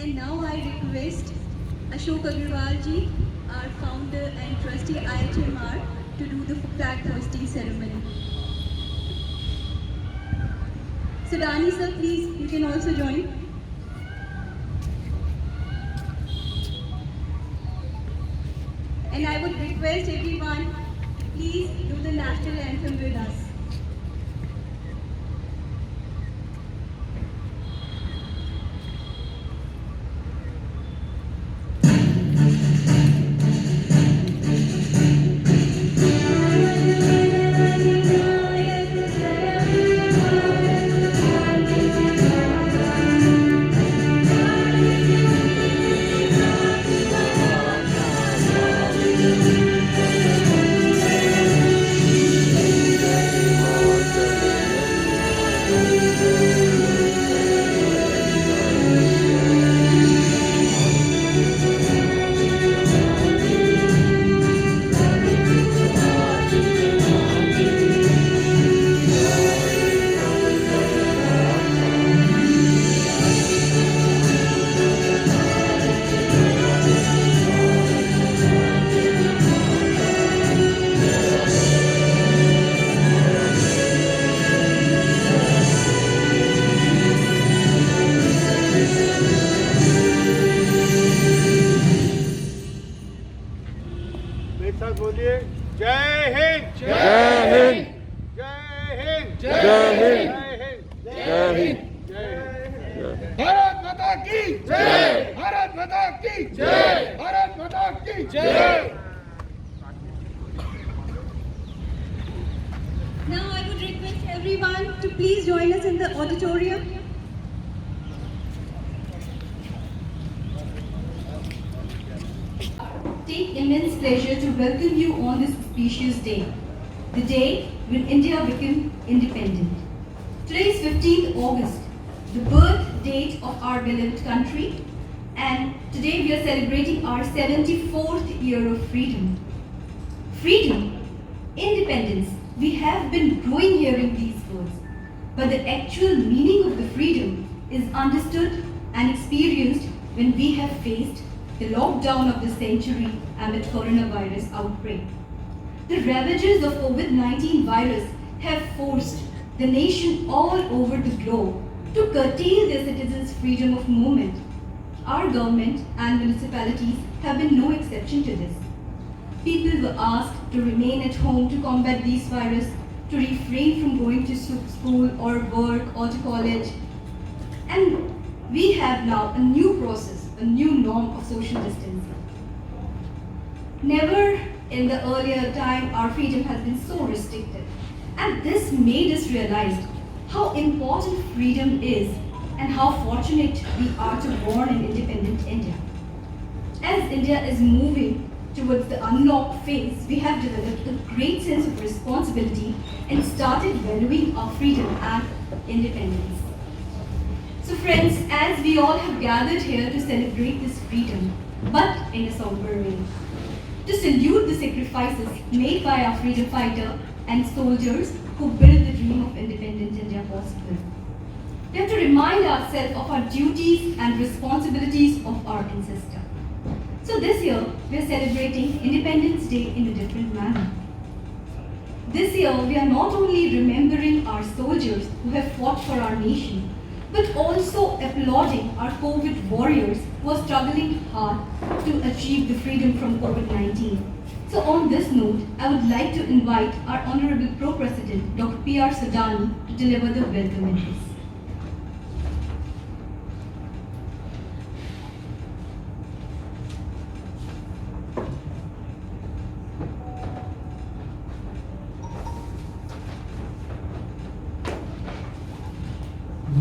And now I request Ashok Agarwal ji, our founder and trustee IHMR, to do the flag hoisting ceremony. Sudani sir, please, you can also join. And I would request everyone to please do the national anthem with us. साथ बोलिए जय हिंद जय हिंद जय हिंद जय हिंद जय हिंद जय हिंद भारत माता की जय भारत माता की जय भारत माता की जय Now I would request everyone to please join us in the auditorium. Take immense pleasure to welcome you on this auspicious day, the day when India became independent. Today is 15th August, the birth date of our beloved country, and today we are celebrating our 74th year of freedom. Freedom, independence, we have been growing hearing these words, but the actual meaning of the freedom is understood and experienced when we have faced the lockdown of the century amid coronavirus outbreak. The ravages of COVID-19 virus have forced the nation all over the globe to curtail their citizens' freedom of movement. Our government and municipalities have been no exception to this. People were asked to remain at home to combat this virus, to refrain from going to school or work or to college. And we have now a new process, a new norm of social distancing. Never in the earlier time our freedom has been so restricted. And this made us realize how important freedom is and how fortunate we are to born in independent India. As India is moving towards the unlocked phase, we have developed a great sense of responsibility and started valuing our freedom and independence. So friends, as we all have gathered here to celebrate this freedom, but in a somber way, to salute the sacrifices made by our freedom fighter and soldiers who built the dream of independent India possible. We have to remind ourselves of our duties and responsibilities of our ancestors. So this year, we are celebrating Independence Day in a different manner. This year, we are not only remembering our soldiers who have fought for our nation, but also applauding our COVID warriors who are struggling hard to achieve the freedom from COVID-19. So on this note, I would like to invite our Honorable Pro-President, Dr. P.R. Sudani, to deliver the welcome address.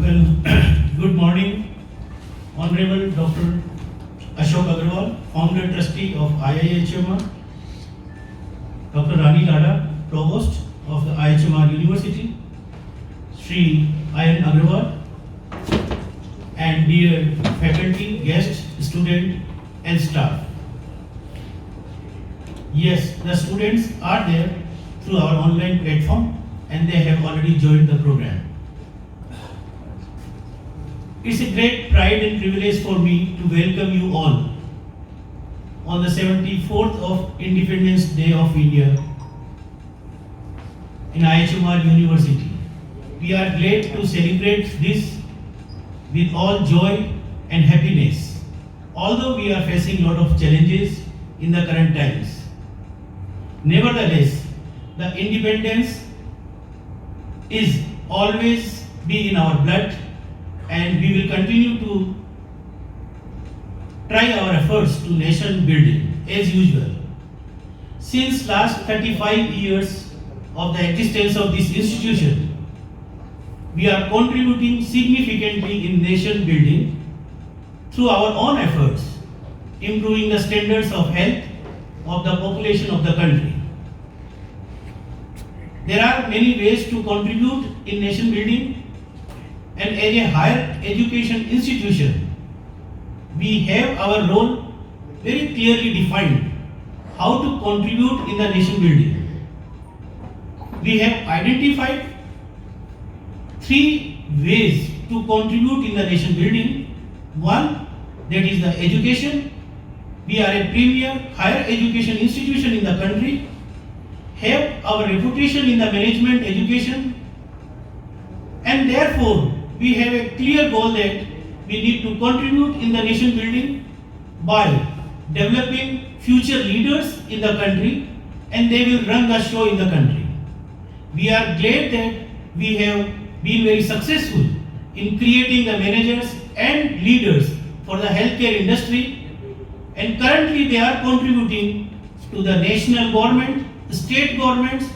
Well, good morning, Honorable Dr. Ashok Agarwal, Founder Trustee of IIHMR, Dr. Rani Lada, Provost of the IHMR University, Sri Ayan Agarwal, and dear faculty, guests, student and staff. Yes, the students are there through our online platform and they have already joined the program. It's a great pride and privilege for me to welcome you all on the 74th of Independence Day of India in IHMR University. We are glad to celebrate this with all joy and happiness, although we are facing a lot of challenges in the current times. Nevertheless, the independence is always be in our blood, and we will continue to try our efforts to nation building as usual. Since last 35 years of the existence of this institution, we are contributing significantly in nation building through our own efforts, improving the standards of health of the population of the country. There are many ways to contribute in nation building, and as a higher education institution, we have our role very clearly defined how to contribute in the nation building. We have identified 3 ways to contribute in the nation building. One, that is the education. We are a premier higher education institution in the country, have our reputation in the management education, and therefore we have a clear goal that we need to contribute in the nation building by developing future leaders in the country, and they will run the show in the country. We are glad that we have been very successful in creating the managers and leaders for the healthcare industry, and currently they are contributing to the national government, state governments,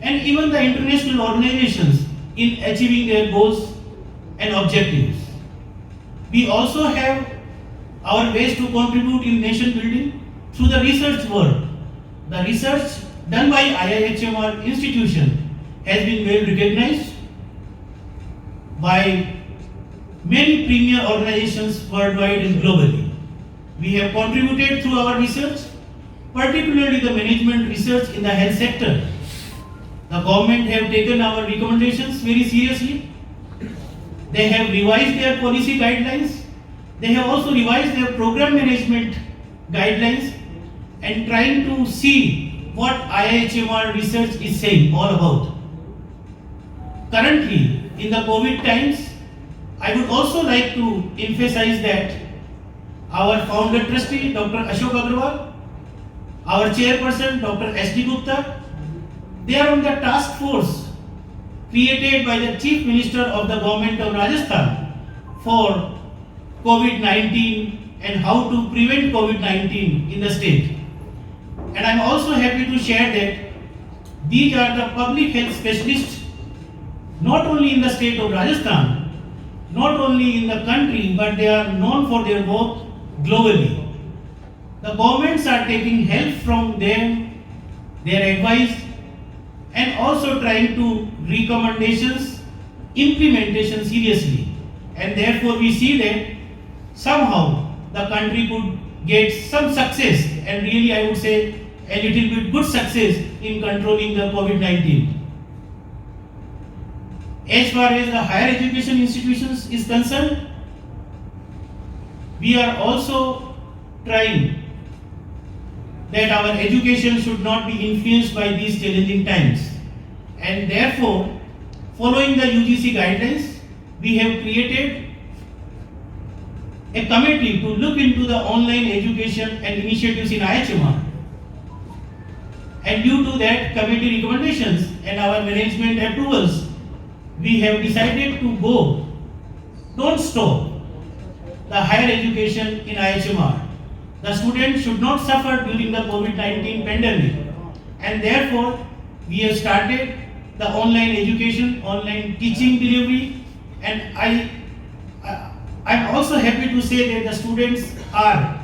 and even the international organizations in achieving their goals and objectives. We also have our ways to contribute in nation building through the research work. The research done by IIHMR institution has been well recognized by many premier organizations worldwide and globally. We have contributed through our research, particularly the management research in the health sector. The government have taken our recommendations very seriously. They have revised their policy guidelines. They have also revised their program management guidelines and trying to see what IIHMR research is saying all about. Currently, in the COVID times, I would also like to emphasize that our founder trustee, Dr. Ashok Agrawal, our chairperson, Dr. S.D. Gupta, they are on the task force created by the Chief Minister of the Government of Rajasthan for COVID-19 and how to prevent COVID-19 in the state. And I am also happy to share that these are the public health specialists not only in the state of Rajasthan, not only in the country, but they are known for their work globally. The governments are taking help from them, their advice, and also trying to recommendations, implementation seriously. And therefore we see that somehow the country could get some success, and really I would say a little bit good success in controlling the COVID-19. As far as the higher education institutions is concerned, we are also trying that our education should not be influenced by these challenging times. And therefore, following the UGC guidelines, we have created a committee to look into the online education and initiatives in IHMR. And due to that committee recommendations and our management approvals, we have decided to go, don't stop the higher education in IHMR. The students should not suffer during the COVID-19 pandemic, and therefore we have started the online education, online teaching delivery, and I'm also happy to say that the students are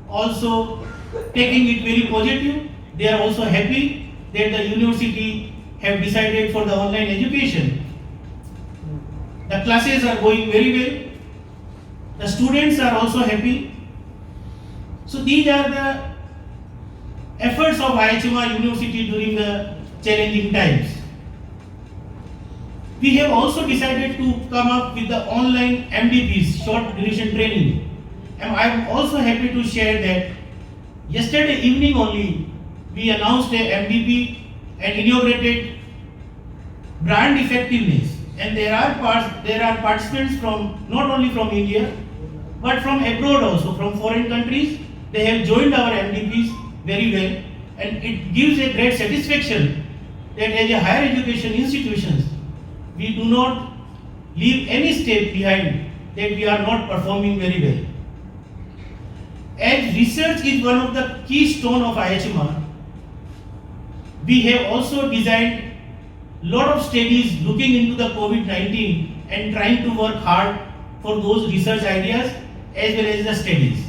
also taking it very positive. They are also happy that the university have decided for the online education. The classes are going very well. The students are also happy. So these are the efforts of IHMR University during the challenging times. We have also decided to come up with the online MDPs, short duration training. And I am also happy to share that yesterday evening only we announced a MDP and inaugurated brand effectiveness. And there are participants from not only from India but from abroad also, from foreign countries. They have joined our MDPs very well, and it gives a great satisfaction that as a higher education institutions, we do not leave any step behind that we are not performing very well. As research is one of the keystone of IHMR, we have also designed lot of studies looking into the COVID-19 and trying to work hard for those research ideas as well as the studies.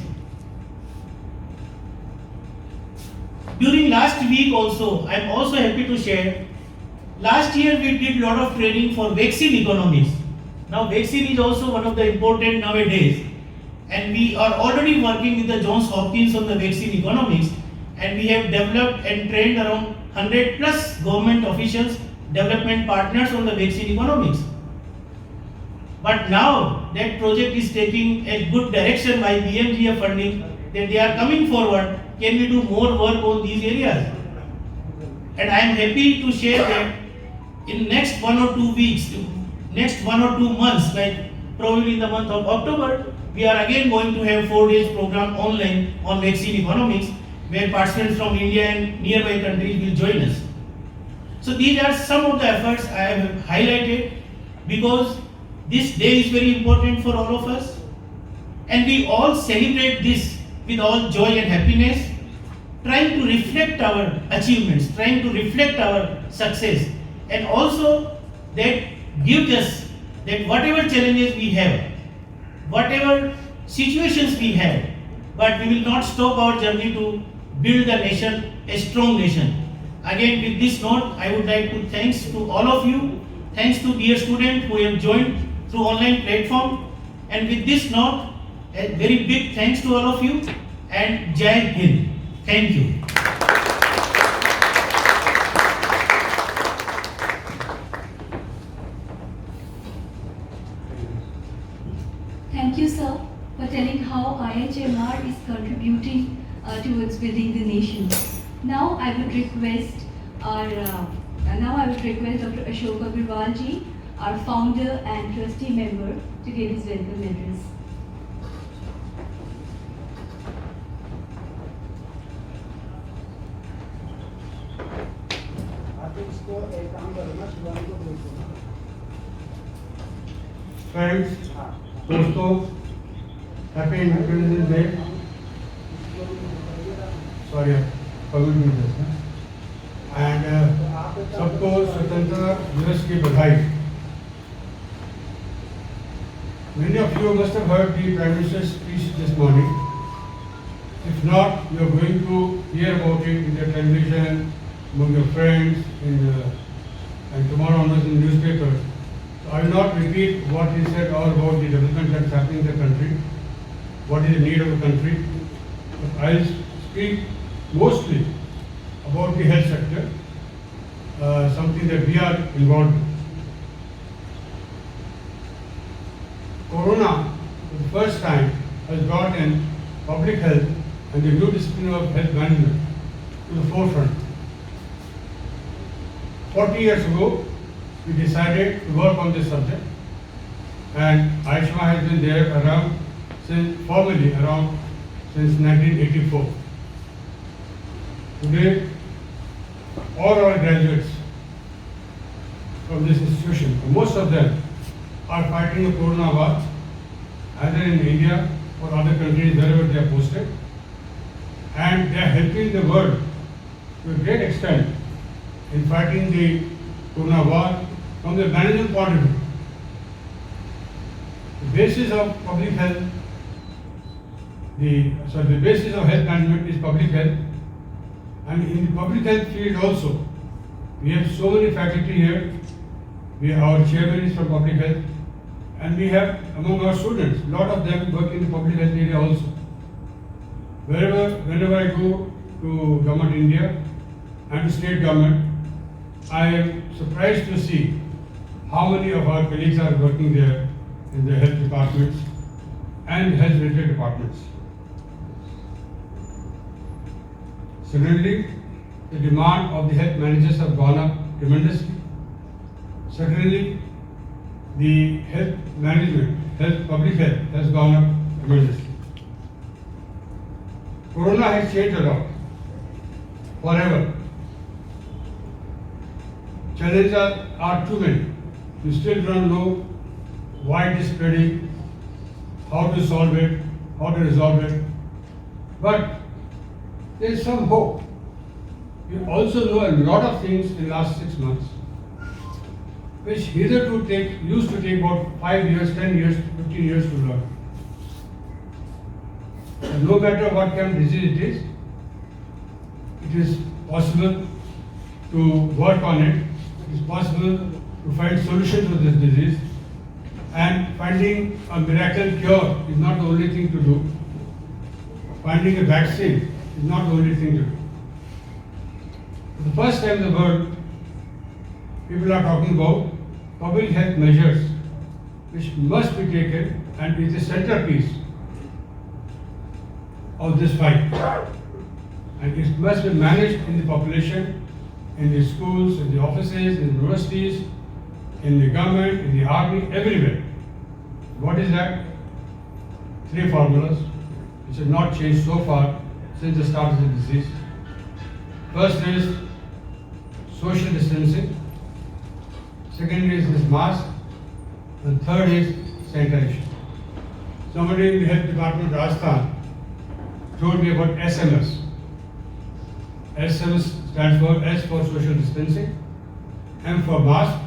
During last week also, I am also happy to share, last year we did lot of training for vaccine economics. Now vaccine is also one of the important nowadays, and we are already working with the Johns Hopkins on the vaccine economics, and we have developed and trained around 100 plus government officials, development partners on the vaccine economics. But now that project is taking a good direction by BMGF funding, that they are coming forward, can we do more work on these areas? And I am happy to share that in next 1 or 2 weeks, next 1 or 2 months, like probably in the month of October, we are again going to have 4 days program online on vaccine economics, where participants from India and nearby countries will join us. So these are some of the efforts I have highlighted because this day is very important for all of us, and we all celebrate this with all joy and happiness, trying to reflect our achievements, trying to reflect our success, and also that gives us that whatever challenges we have, whatever situations we have, but we will not stop our journey to build the nation, a strong nation. Again, with this note, I would like to thanks to all of you, thanks to dear students who have joined through online platform, and with this note, a very big thanks to all of you, and Jai Hind. Thank you. Thank you, sir, for telling how IHMR is contributing towards building the nation. Now I would request Dr. Ashok Agarwal ji, our founder and trustee member, to give his welcome address. Friends, दोस्तों, Happy Independence Day. Sorry, forgive me this. And सबको स्वतंत्रता दिवस की बधाई. Many of you must have heard the Prime Minister's speech this morning. If not, you are going to hear about it in the television, among your friends, and tomorrow onwards in the newspapers. So I will not repeat what he said all about the development that's happening in the country, what is the need of the country. But I will speak mostly about the health sector, something that we are involved in. Corona, for the first time, has brought in public health and the new discipline of health management to the forefront. 40 years ago, we decided to work on this subject, and IHMR has been there around since 1984. Today, all our graduates from this institution, most of them are fighting the corona war, either in India or other countries wherever they are posted, and they are helping the world to a great extent in fighting the corona war from the management point of view. The basis of public health, the basis of health management is public health, and in the public health field also, we have so many faculty here. Our chairman is from public health, and we have among our students, a lot of them work in the public health area also. Whenever I go to Government India and to state government, I am surprised to see how many of our colleagues are working there in the health departments and health-related departments. Similarly, the demand of the health managers have gone up tremendously. Certainly, the health management, public health has gone up tremendously. Corona has changed a lot, forever. Challenges are too many. You still don't know why it is spreading, how to solve it, how to resolve it. But there is some hope. We also know a lot of things in the last 6 months, which used to take about 5 years, 10 years, 15 years to learn. And no matter what kind of disease it is possible to work on it. It is possible to find solutions to this disease, and finding a miracle cure is not the only thing to do. Finding a vaccine is not the only thing to do. For the first time in the world, people are talking about public health measures which must be taken and is the centerpiece of this fight. And it must be managed in the population, in the schools, in the offices, in the universities, in the government, in the army, everywhere. What is that? 3 formulas which have not changed so far since the start of the disease. First is social distancing. Second is this mask. And third is sanitation. Somebody in the health department of Rajasthan told me about SMS. SMS stands for S for social distancing, M for mask,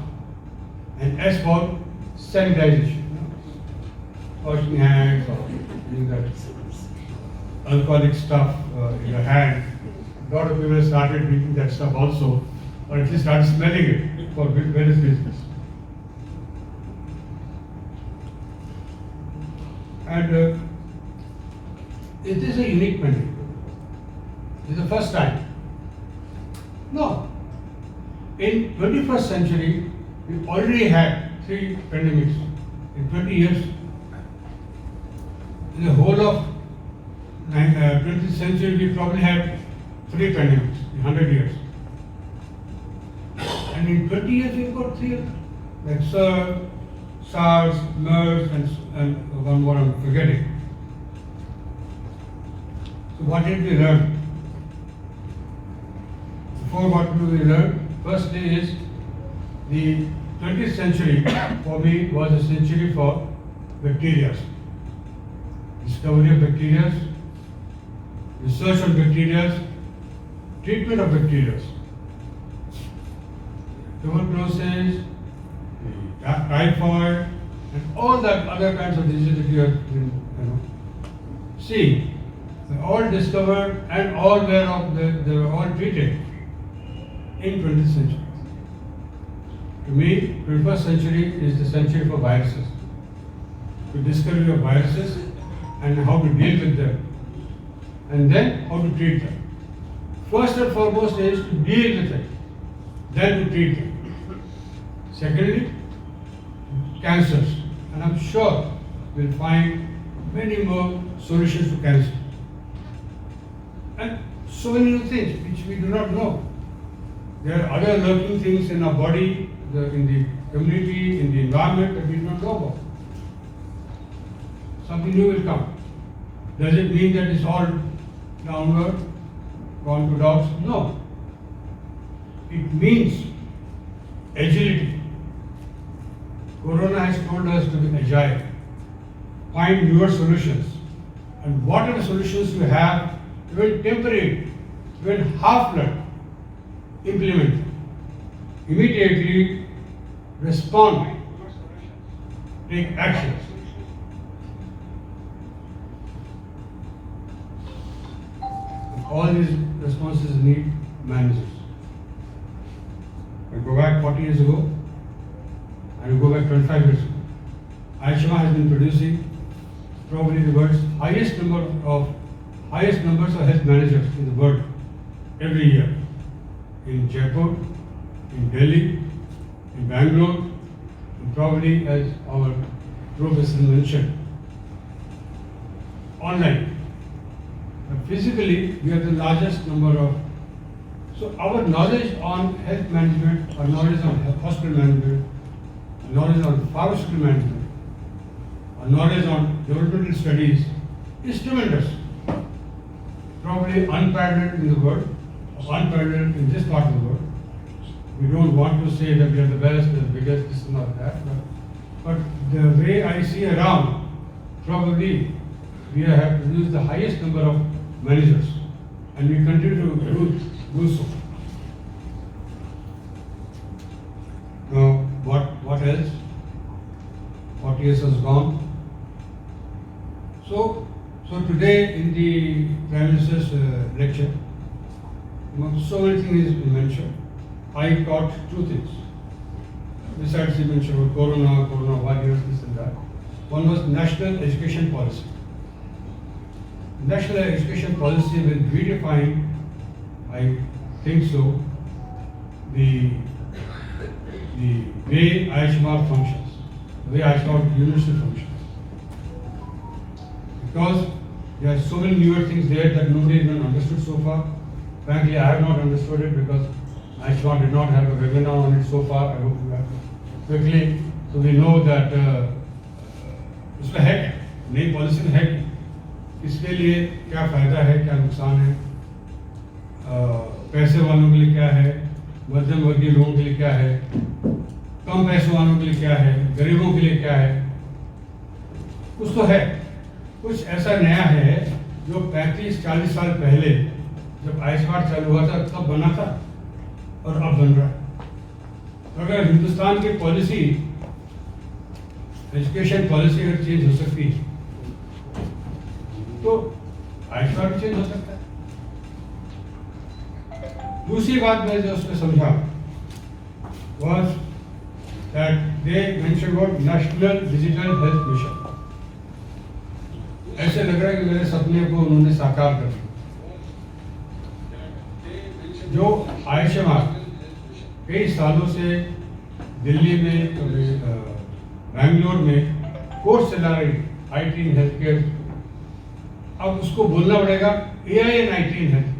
and S for sanitization. Washing hands or doing that alcoholic stuff in your hand. A lot of people started drinking that stuff also, or at least started smelling it for various reasons. And it is a unique pandemic. It is the first time. No. In 21st century, we already had 3 pandemics. In 20 years, in the whole of 20th century, we probably had 3 pandemics in 100 years. And in 20 years, we've got 3 like SARS, MERS, and one more I'm forgetting. So what did we learn? Before what did we learn? Firstly is the 20th century for me was a century for bacteria. Discovery of bacteria, research on bacteria, treatment of bacteria. Tuberculosis, typhoid, and all that other kinds of diseases that you have been seeing. They're all discovered and all they were all treated in 20th century. To me, 21st century is the century for viruses. The discovery of viruses and how to deal with them, and then how to treat them. First and foremost is to deal with it, then to treat them. Secondly, cancers, and I'm sure we'll find many more solutions to cancer. And so many new things which we do not know. There are other lurking things in our body, in the community, in the environment that we do not know about. Something new will come. Does it mean that it's all downward, gone to dogs? No. It means agility. Corona has told us to be agile, find newer solutions. And what are the solutions you have? Even temporary, even half-learned, implement them. Immediately respond, take actions. All these responses need managers. I go back 40 years ago, and go back 25 years ago. Ayushma has been producing probably the world's highest numbers of health managers in the world every year. In Jaipur, in Delhi, in Bangalore, probably as our professor mentioned, online. But physically, we have the largest number of. So our knowledge on health management, our knowledge on hospital management, knowledge on pharmaceutical management, our knowledge on developmental studies is tremendous. Probably unparalleled in the world, unparalleled in this part of the world. We don't want to say that we are the best, the biggest, this is not that, but the way I see around, probably we have produced the highest number of managers, and we continue to do so. Now, what else? 40 years has gone. So today in the Prime Minister's lecture, so many things he mentioned. I taught two things. Besides he mentioned about coronavirus, this and that. One was national education policy. National education policy will redefine, I think so, the way IHMR functions, the way IHMR University functions. Because there are so many newer things there that nobody even understood so far. Frankly, I have not understood it because IHMR did not have a webinar on it so far. I hope you have quickly. So we know that उसमें है क्या, नई policy में है क्या, इसके लिए क्या फायदा है, क्या नुकसान है, पैसे वालों के लिए क्या है, मध्यम वर्गीय लोगों के लिए क्या है, कम पैसे वालों के लिए क्या है, गरीबों के लिए क्या है, कुछ तो है, कुछ ऐसा नया है जो 35-40 साल पहले जब आयुष्मान चालू हुआ था तब बना था और अब बन रहा है। तो अगर हिंदुस्तान की पॉलिसी, एजुकेशन पॉलिसी अगर चेंज हो सकती है तो आयुष्मान भी चेंज हो सकता है। दूसरी बात मैं जो उसमें समझा was that they mentioned about national digital health mission. ऐसे लग रहा है कि मेरे सपने को उन्होंने साकार कर दिया। जो आयुष्मान कई सालों से दिल्ली में, बैंगलोर में कोर्स चला रही IT इन हेल्थ केयर, अब उसको बोलना पड़ेगा AI in IT in health care,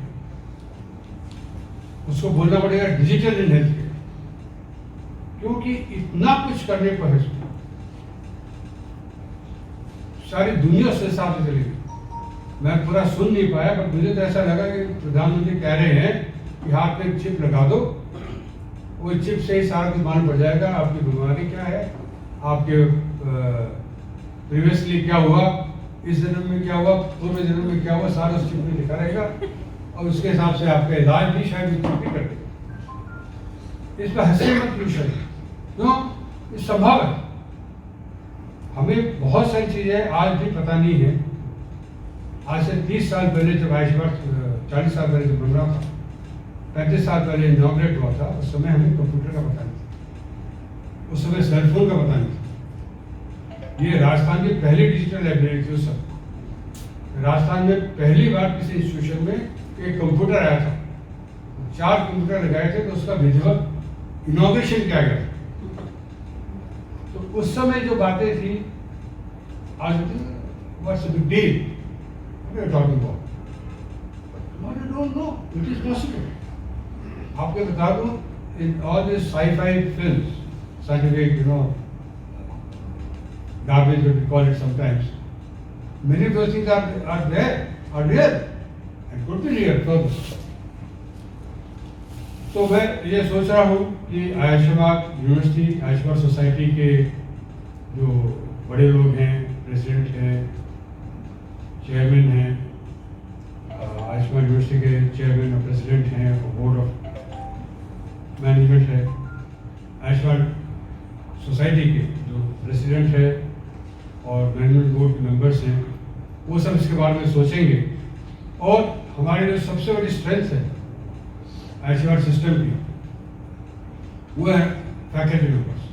उसको बोलना पड़ेगा डिजिटल इन हेल्थ केयर, क्योंकि इतना कुछ करने को है। सारी दुनिया उस हिसाब से चली गई। मैं पूरा सुन नहीं पाया, पर मुझे तो ऐसा लगा कि प्रधानमंत्री कह रहे हैं कि हाथ में चिप लगा दो, वो चिप से ही सारा कुछ मालूम पड़ जाएगा, आपकी बीमारी क्या है, आपके प्रीवियसली क्या हुआ, इस जन्म में क्या हुआ, पूर्व जन्म में क्या हुआ, सारा उस चिप में लिखा रहेगा और उसके हिसाब से आपका इलाज भी शायद चिप भी कर देगा। इस पर हंसे मत पूछिए, क्यों? ये संभव है। हमें बहुत सारी चीजें आज भी पता नहीं है। आज से 30 साल पहले जब आयुष्मान, 40 साल पहले जब बन रहा था, 35 साल पहले इनॉग्रेट हुआ था, उस समय हमें कंप्यूटर का पता नहीं था, उस समय सेलफोन का पता नहीं था। ये राजस्थान की पहली डिजिटल लाइब्रेरी थी उस समय। राजस्थान में पहली बार किसी इंस्टीट्यूशन में एक कंप्यूटर आया था, 4 कंप्यूटर लगाए थे, तो उसका विधिवत इनॉग्रेशन किया गया। तो उस समय जो बातें थी, आज what's the big deal, we are talking about, but I don't know it is possible. आपको बता दूं, in all this sci-fi films, scientific, garbage we call it sometimes, many of those things are real and could be real further. तो मैं ये सोच रहा हूँ कि आयुष्मान यूनिवर्सिटी, आयुष्मान सोसाइटी के जो बड़े लोग हैं, प्रेसिडेंट हैं, चेयरमैन हैं, आयुष्मान यूनिवर्सिटी के चेयरमैन और प्रेसिडेंट हैं, और बोर्ड ऑफ मैनेजमेंट है, आयुष्मान सोसाइटी के जो प्रेसिडेंट है और मैनेजमेंट बोर्ड के मेंबर्स हैं, वो सब इसके बारे में सोचेंगे। और हमारी जो सबसे बड़ी स्ट्रेंथ है आयुष्मान सिस्टम की, वो है faculty members.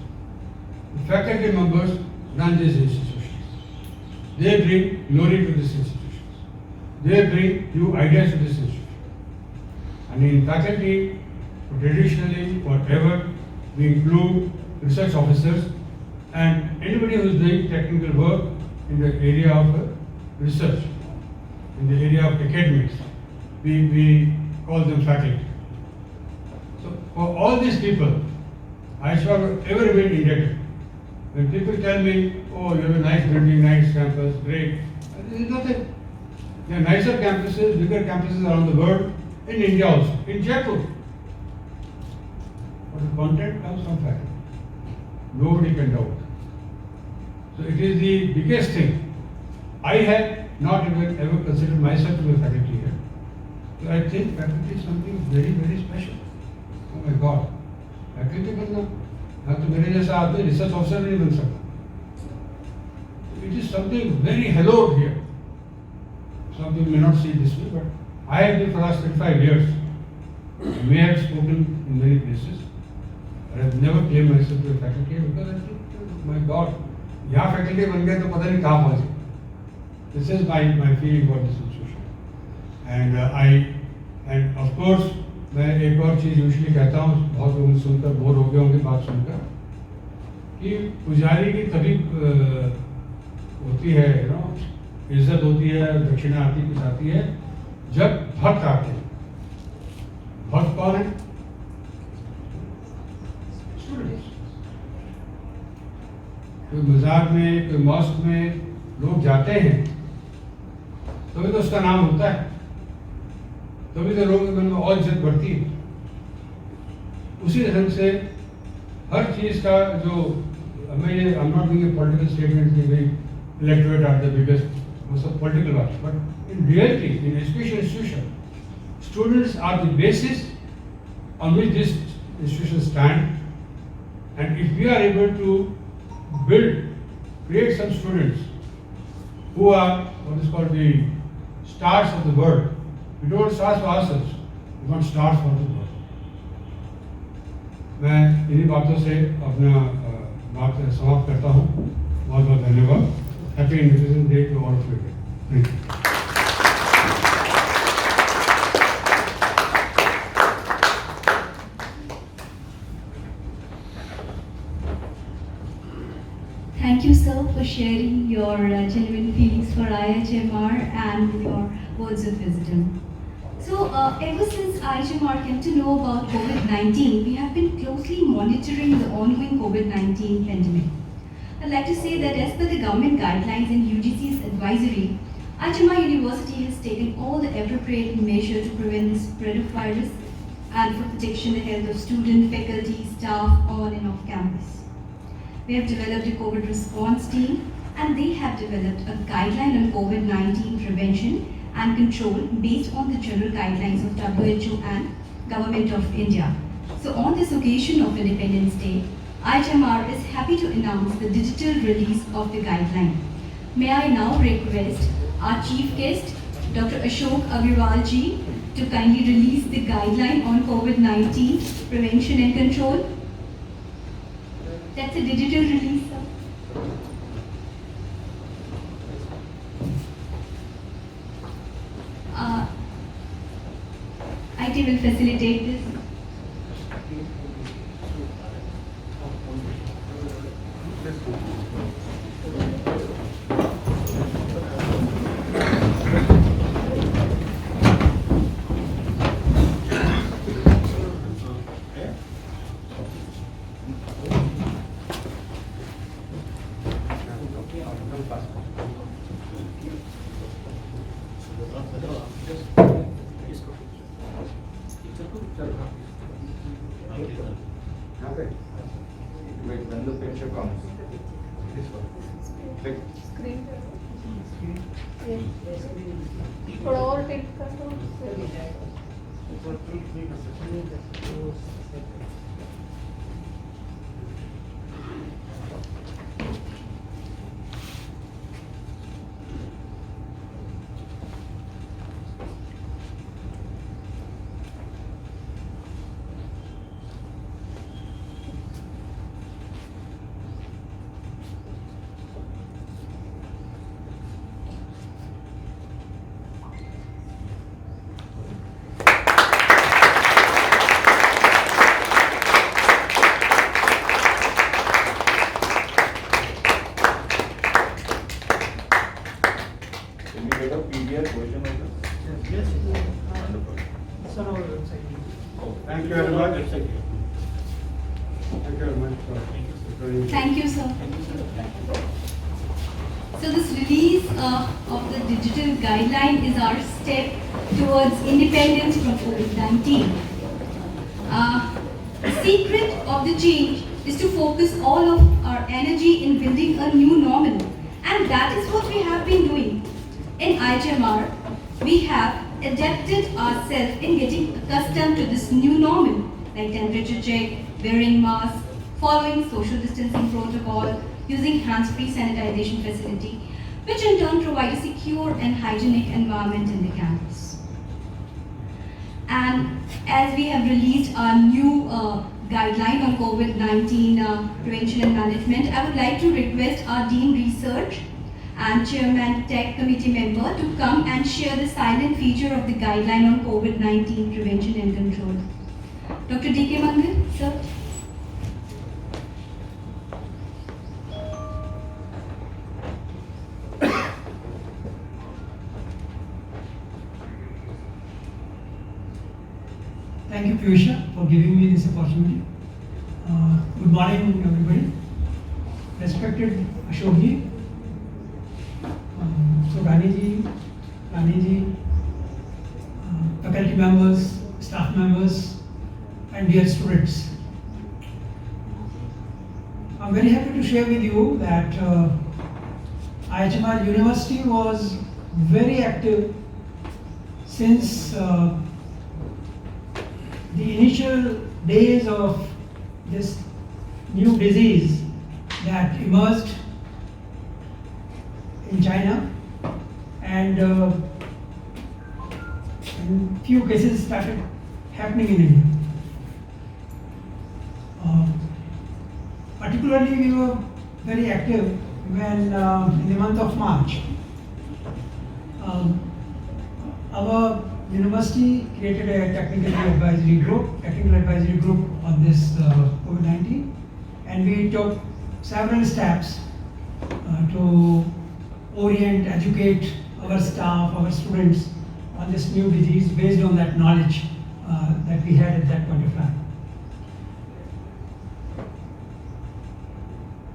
Faculty members run this institutions, they bring glory to this institutions, they bring new ideas to this institution. And in faculty, traditionally, whatever, we include research officers And anybody who is doing technical work in the area of research, in the area of academics, we call them faculty. So for all these people, I shall ever remain indebted. When people tell me, oh, you have a nice building, nice campus, great, there is nothing. There are nicer campuses, bigger campuses around the world, in India also, in Jaipur. But the content comes from faculty. Nobody can doubt. So it is the biggest thing. I have not even ever considered myself to be a faculty here. So I think faculty is something very, very special. Oh my God. Faculty बनना, ना तो मेरे जैसा आदमी research officer नहीं बन सकता. It is something very hallowed here. Some people may not see it this way, but I have been for the last 35 years. I may have spoken in many places, but I have never claimed myself to a faculty here because I think, oh my God, यहाँ faculty बन गए तो पता नहीं कहाँ पहुँचे. This is my feeling about this institution. And of course, मैं एक और चीज़ यूजुअली कहता हूँ, बहुत लोग सुनकर बोर हो गए होंगे बात सुनकर, कि पुजारी की तभी होती है, इज्जत होती है, दक्षिणा आती कुछ आती है, जब भक्त आते हैं. भक्त कौन है? स्टूडेंट्स. कोई मजार में, कोई मॉस्क में लोग जाते हैं, तभी तो उसका नाम होता है, तभी तो लोगों के मन में और इज्जत बढ़ती है. उसी ढंग से हर चीज़ का जो मैं ये I'm not doing a political statement कि भाई electorate are the biggest, वो सब political बात, but in reality in education institution students are the basis on which this institution stand, and if we are able to create some students who are what is called the stars of the world. We don't want stars for ourselves, we want stars for the world. मैं इन्हीं बातों से अपना बात समाप्त करता हूँ. बहुत बहुत धन्यवाद. Happy independence day to all of you. Thank you. Thank you, sir, for sharing your genuine feelings for IHMR and your words of wisdom. So, ever since IHMR came to know about COVID-19, we have been closely monitoring the ongoing COVID-19 pandemic. I'd like to say that as per the government guidelines and UGC's advisory, IHMR University has taken all the appropriate measures to prevent the spread of virus and for protection the health of students, faculty, staff on and off campus. We have developed a COVID response team, and they have developed a guideline on COVID-19 prevention and control based on the general guidelines of WHO and Government of India. So on this occasion of Independence Day, IHMR is happy to announce the digital release of the guideline. May I now request our chief guest, Dr. Ashok Agrawal ji, to kindly release the guideline on COVID-19 prevention and control. That's a digital release, sir. IT will facilitate this. When the picture comes, click. थोड़ा और टिक कर दो. provide a PDF version of this? Yes. Wonderful. It's on our website. Thank you very much. Thank you very much. Thank you, sir. So this release of the digital guideline is our step towards independence from COVID-19. The secret of the change is to focus all of our energy in building a new normal, and that is what we have been doing. In IHMR, we have adapted ourselves in getting accustomed to this new normal, like temperature check, wearing masks, following social distancing protocol, using hands-free sanitization facility, which in turn provide a secure and hygienic environment in the campus. And as we have released our new guideline on COVID-19 prevention and management, I would like to request our Dean Research and Chairman Tech Committee member to come and share the silent feature of the guideline on COVID-19 prevention and control. Dr. D.K. Mangal, sir. Thank you, Piyusha, for giving me this opportunity. Good morning, everybody. Respected Ashokji, Raniji, faculty members, staff members, and dear students. I'm very happy to share with you that IHMR University was very active since the initial days of this new disease that emerged in China, and few cases started happening in India. Particularly, we were very active when in the month of March. Our university created a technical advisory group on this COVID-19, and we took several steps to orient, educate our staff, our students on this new disease based on that knowledge that we had at that point of time.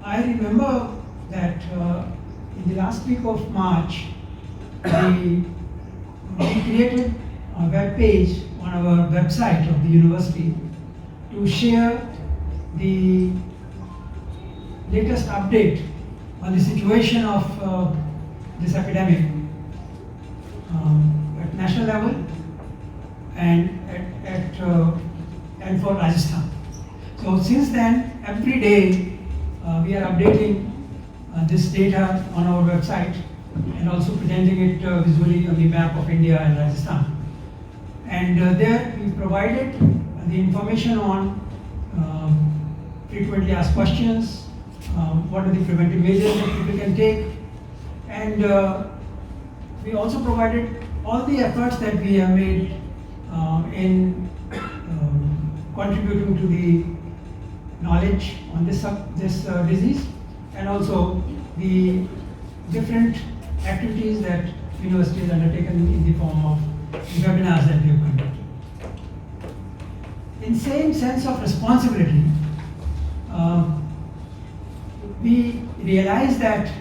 I remember that in the last week of March, we created a web page on our website of the university to share the latest update on the situation of this epidemic at national level and and for Rajasthan. So since then, every day we are updating this data on our website and also presenting it visually on the map of India and Rajasthan. And there we provided the information on frequently asked questions, what are the preventive measures that people can take, and we also provided all the efforts that we have made in contributing to the knowledge on this disease, and also the different activities that university has undertaken in the form of webinars that we have conducted. In same sense of responsibility, we realize that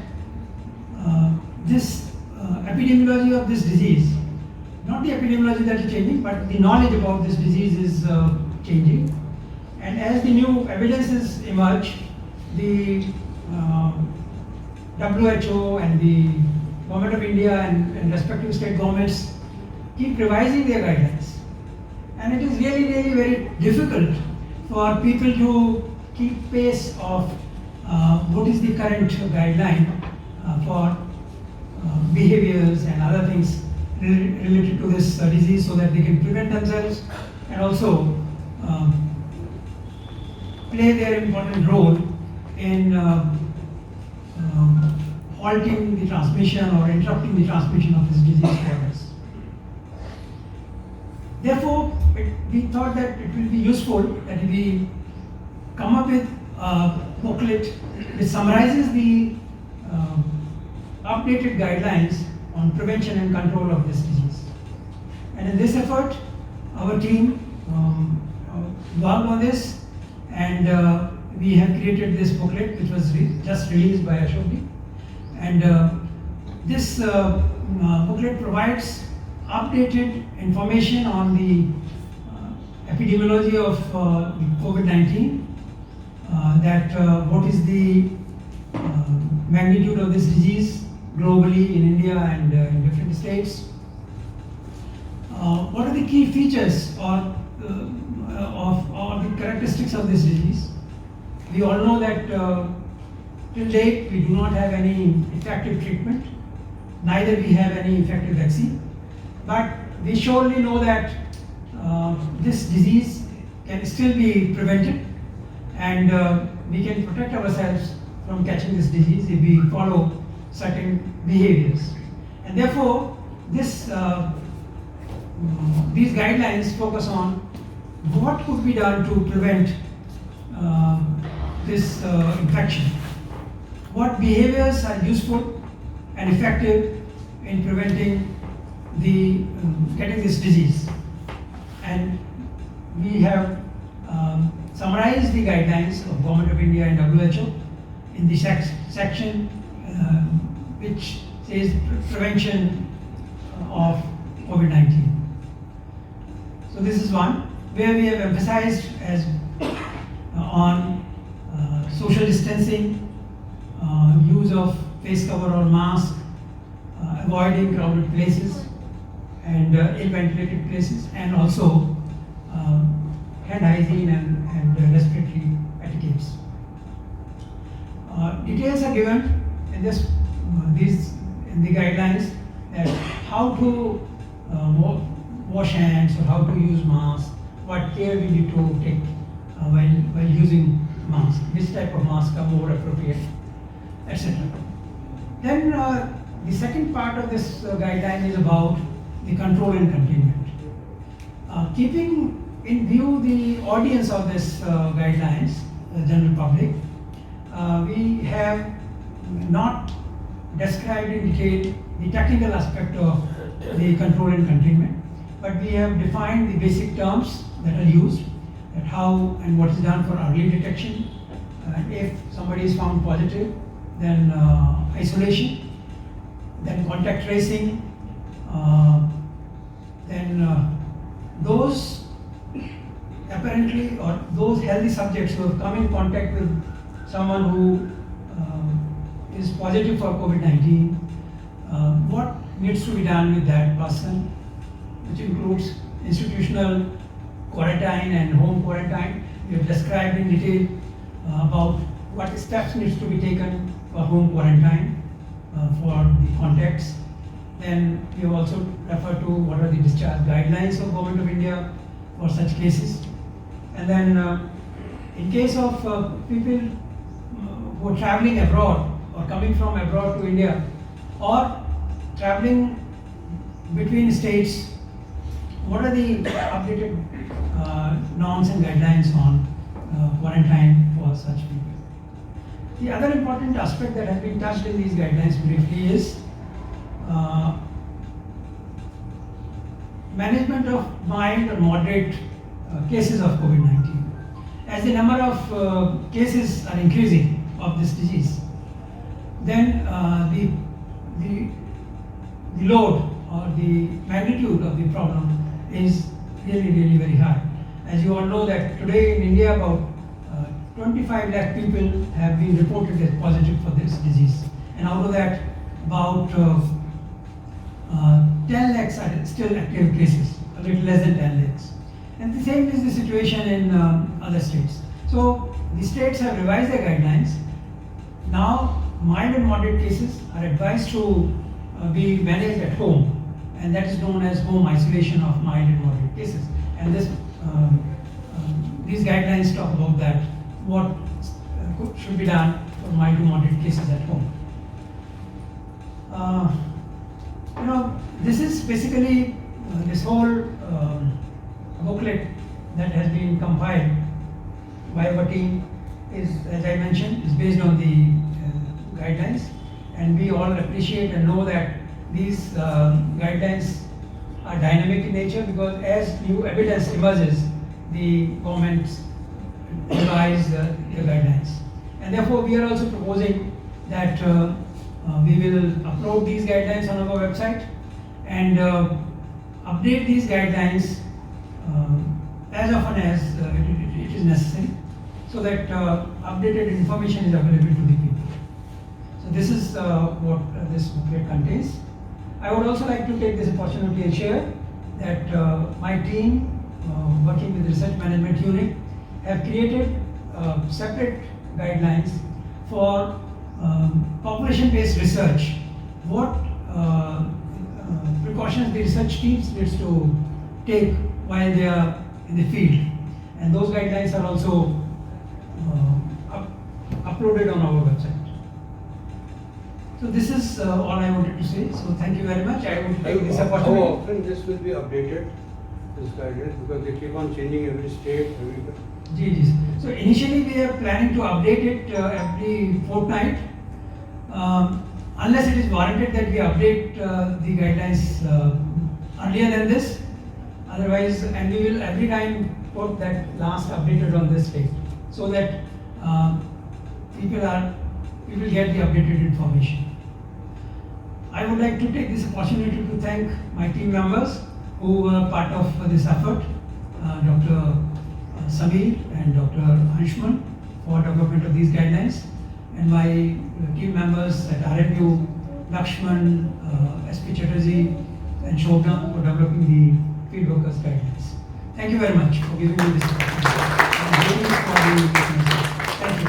this epidemiology of this disease, not the epidemiology that is changing, but the knowledge about this disease is changing. And as the new evidences emerge, the WHO and the Government of India and respective state governments keep revising their guidelines. And it is really very difficult for people to keep pace of what is the current guideline for behaviors and other things related to this disease, so that they can prevent themselves and also play their important role in halting the transmission or interrupting the transmission of this disease for us. Therefore, we thought that it will be useful that we come up with a booklet which summarizes the updated guidelines on prevention and control of this disease. And in this effort, our team worked on this, and we have created this booklet which was just released by Ashok. And this booklet provides updated information on the epidemiology of COVID-19, that what is the magnitude of this disease globally in India and in different states. What are the key features or the characteristics of this disease? We all know that till date we do not have any effective treatment, neither we have any effective vaccine, but we surely know that this disease can still be prevented, and we can protect ourselves from catching this disease if we follow certain behaviors. And therefore, these guidelines focus on what could be done to prevent this infection. What behaviors are useful and effective in preventing getting this disease. And we have summarized the guidelines of Government of India and WHO in the section which says prevention of COVID-19. So this is one where we have emphasized on social distancing, use of face cover or mask, avoiding crowded places and ill-ventilated places, and also hand hygiene and respiratory etiquettes. Details are given in in the guidelines that how to wash hands or how to use masks, what care we need to take while using masks, which type of masks are more appropriate, etc. Then the second part of this guideline is about the control and containment. Keeping in view the audience of this guidelines, the general public, we have not described in detail the technical aspect of the control and containment, but we have defined the basic terms that are used, that how and what is done for early detection. If somebody is found positive, then isolation, then contact tracing, then those apparently or those healthy subjects who have come in contact with someone who is positive for COVID-19, what needs to be done with that person, which includes institutional quarantine and home quarantine. We have described in detail about what steps needs to be taken for home quarantine for the contacts. Then we have also referred to what are the discharge guidelines of Government of India for such cases. And then in case of people who are traveling abroad or coming from abroad to India or traveling between states, what are the updated norms and guidelines on quarantine for such people? The other important aspect that has been touched in these guidelines briefly is management of mild or moderate cases of COVID-19. As the number of cases are increasing of this disease, then the load or the magnitude of the problem is really very high. As you all know that today in India about 25 lakh people have been reported as positive for this disease, and out of that about 10 lakhs are still active cases, a little less than 10 lakhs. And the same is the situation in other states. So the states have revised their guidelines. Now mild and moderate cases are advised to be managed at home, and that is known as home isolation of mild and moderate cases. And these guidelines talk about that, what should be done for mild to moderate cases at home. This is basically this whole booklet that has been compiled by our team is, as I mentioned, is based on the guidelines, and we all appreciate and know that these guidelines are dynamic in nature, because as new evidence emerges, the governments revise the guidelines. And therefore, we are also proposing that we will upload these guidelines on our website and update these guidelines as often as it is necessary, so that updated information is available to the people. So this is what this booklet contains. I would also like to take this opportunity and share that my team, working with the Research Management Unit, have created separate guidelines for population-based research. What precautions the research teams needs to take while they are in the field, and those guidelines are also uploaded on our website. So this is all I wanted to say. So thank you very much. I would take this How opportunity. often this will be updated, this guidance, because they keep on changing every state, every. Ji. So initially we are planning to update it every fortnight, unless it is warranted that we update the guidelines earlier than this. Otherwise, and we will every time put that last updated on this date, so that people get the updated information. I would like to take this opportunity to thank my team members who were part of this effort, Dr. Samir and Dr. Anshman for development of these guidelines, and my team members at RMU, Lakshman, SP Chatterjee and Shobna for developing the field workers guidelines. Thank you very much for giving me this opportunity. I'm waiting for the questions. Thank you.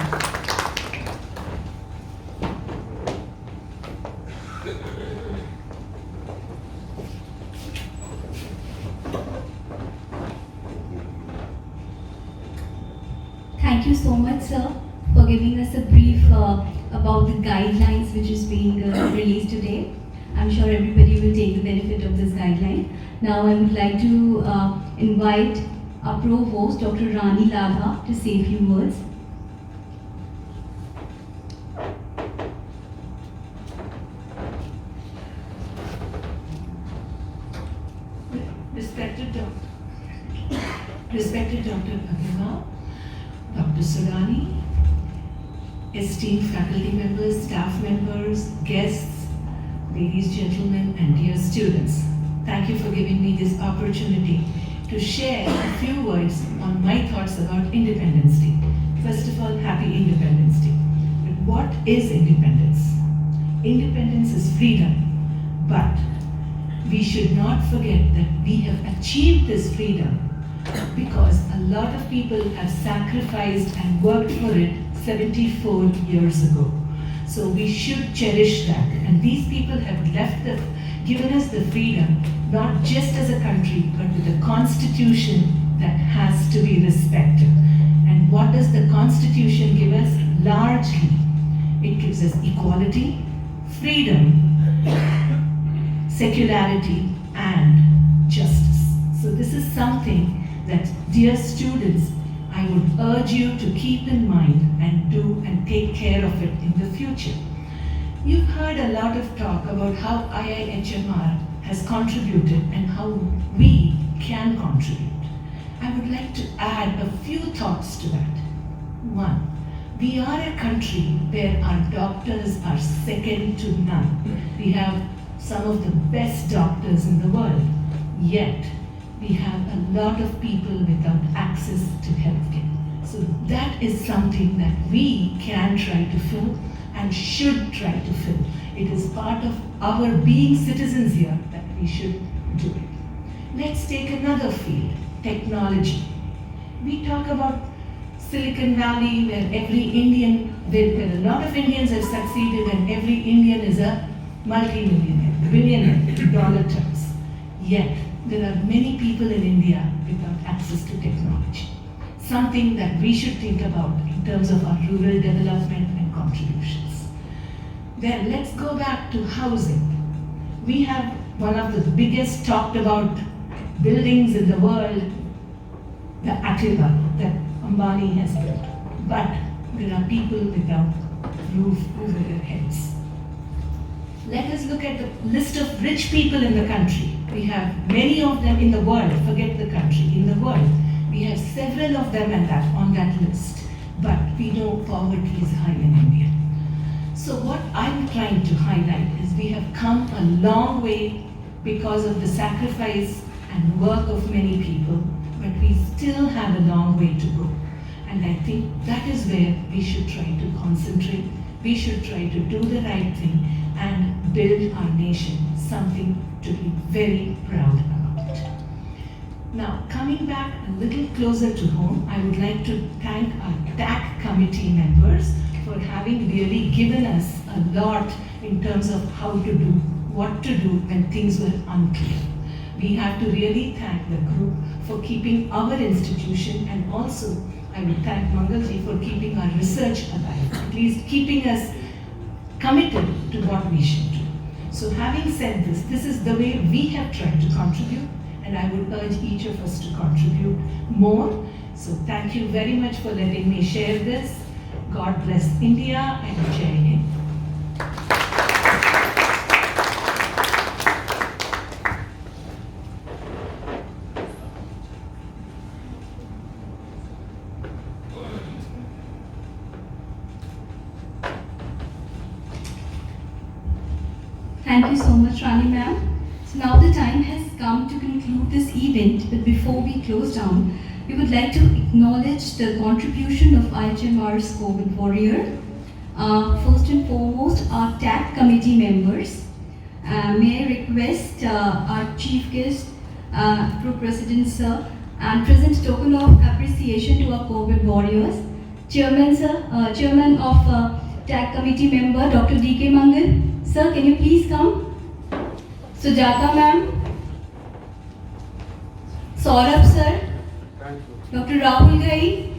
Thank you so much, sir, for giving us a brief about the guidelines which is being released today. I'm sure everybody will take the benefit of this guideline. Now I would like to invite our provost, Dr. Rani Ladha, to say a few words. Respected Dr. Agarwal, Dr. Surani, esteemed faculty members, staff members, guests, ladies, gentlemen, and dear students, thank you for giving me this opportunity to share a few words on my thoughts about Independence Day. First of all, happy Independence Day. But what is independence? Independence is freedom, but we should not forget that we have achieved this freedom because a lot of people have sacrificed and worked for it 74 years ago. So we should cherish that. And these people have given us the freedom, not just as a country, but with a constitution that has to be respected. And what does the constitution give us? Largely, it gives us equality, freedom, secularity, and justice. So this is something that, dear students, I would urge you to keep in mind and do and take care of it in the future. You've heard a lot of talk about how IIHMR has contributed and how we can contribute. I would like to add a few thoughts to that. One, we are a country where our doctors are second to none. We have some of the best doctors in the world, yet we have a lot of people without access to healthcare. So that is something that we can try to fill and should try to fill. It is part of our being citizens here that we should do it. Let's take another field, technology. We talk about Silicon Valley where where a lot of Indians have succeeded and every Indian is a multi-millionaire, billionaire in dollar terms. Yet, there are many people in India without access to technology. Something that we should think about in terms of our rural development and contributions. Then let's go back to housing. We have one of the biggest talked about buildings in the world, the Attila that Ambani has built. But there are people without roof over their heads. Let us look at the list of rich people in the country. We have many of them in the world, forget the country, in the world. We have several of them on that list. But we know poverty is high in India. So what I'm trying to highlight is we have come a long way because of the sacrifice and work of many people, but we still have a long way to go. And I think that is where we should try to concentrate. We should try to do the right thing and build our nation something to be very proud about. Now, coming back a little closer to home, I would like to thank our TAC committee members for having really given us a lot in terms of how to do, what to do when things were unclear. We have to really thank the group for keeping our institution, and also I would thank Mangalji for keeping our research alive, at least keeping us committed to what we should do. So having said this, this is the way we have tried to contribute, and I would urge each of us to contribute more. So thank you very much for letting me share this. God bless India and Jai Hind. Thank you so much, Rani ma'am. So now the time has come to conclude this event, but before we close down, we would like to acknowledge the contribution of IHMR's COVID warrior. First and foremost, our TAC committee members. May I request our chief guest, Group President Sir, and present token of appreciation to our COVID warriors. Chairman Sir, Chairman of TAC committee member, Dr. D.K. Mangal. Sir, can you please come? Sujata ma'am. Saurabh sir. Dr. Rahul Ghai.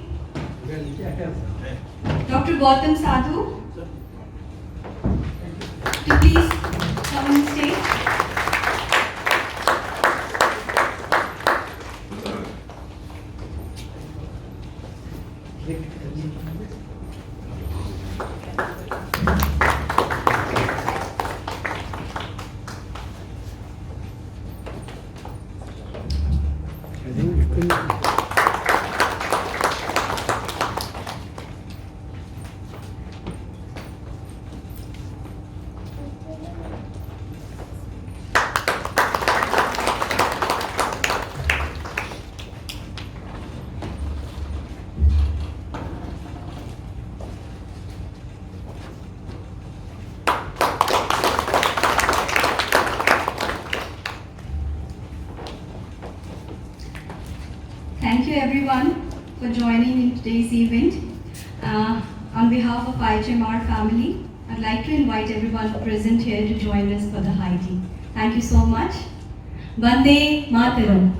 Dr. Gautam Sadhu. To please come on stage. Thank you everyone for joining in today's event. On behalf of IHMR family, I'd like to invite everyone present here to join us for the high tea. Thank you so much. Vande Mataram.